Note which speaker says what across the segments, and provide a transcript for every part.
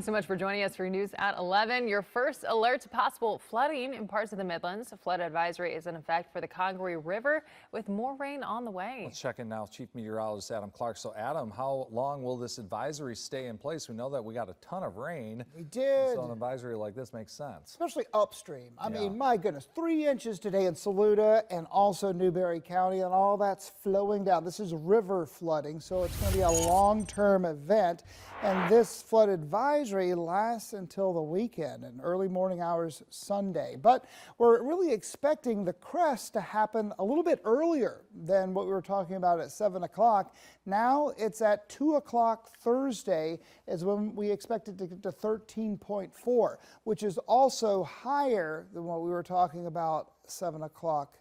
Speaker 1: So much for joining us for news at 11. Your first alert to possible flooding in parts of the Midlands. A flood advisory is in effect for the Congaree River with more rain on the way.
Speaker 2: Let's check in now with Chief Meteorologist Adam Clark. So Adam, how long will this advisory stay in place? We know that we got a ton of rain.
Speaker 3: We did.
Speaker 2: So an advisory like this makes sense.
Speaker 3: Especially upstream. I mean, my goodness, 3 inches today in Saluda and also Newberry County, and all that's flowing down. This is river flooding, so it's going to be a long-term event. And this flood advisory lasts until the weekend and early morning hours Sunday. But we're really expecting the crest to happen a little bit earlier than what we were talking about at 7 o'clock. Now it's at 2 o'clock Thursday is when we expect it to get to 13.4, which is also higher than what we were talking about 7 o'clock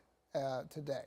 Speaker 3: today.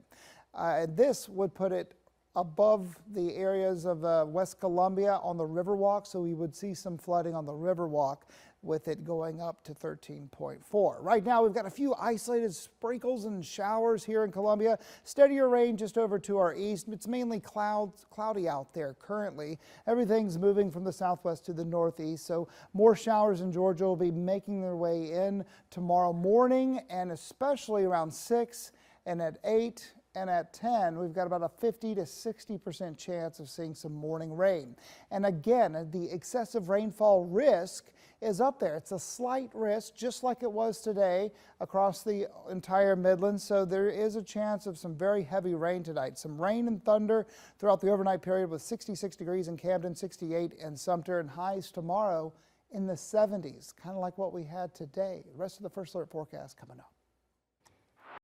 Speaker 3: This would put it above the areas of West Columbia on the Riverwalk, so we would see some flooding on the Riverwalk with it going up to 13.4. Right now we've got a few isolated sprinkles and showers here in Columbia. Steadier rain just over to our east. It's mainly cloudy out there currently. Everything's moving from the southwest to the northeast, so more showers in Georgia will be making their way in tomorrow morning, and especially around 6 and at 8 and at 10, we've got about a 50 to 60% chance of seeing some morning rain. And again, the excessive rainfall risk is up there. It's a slight risk, just like it was today across the entire Midlands. So there is a chance of some very heavy rain tonight. Some rain and thunder throughout the overnight period with 66 degrees in Camden, 68 in Sumter, and highs tomorrow in the 70s, kind of like what we had today. The rest of the First Alert forecast coming up.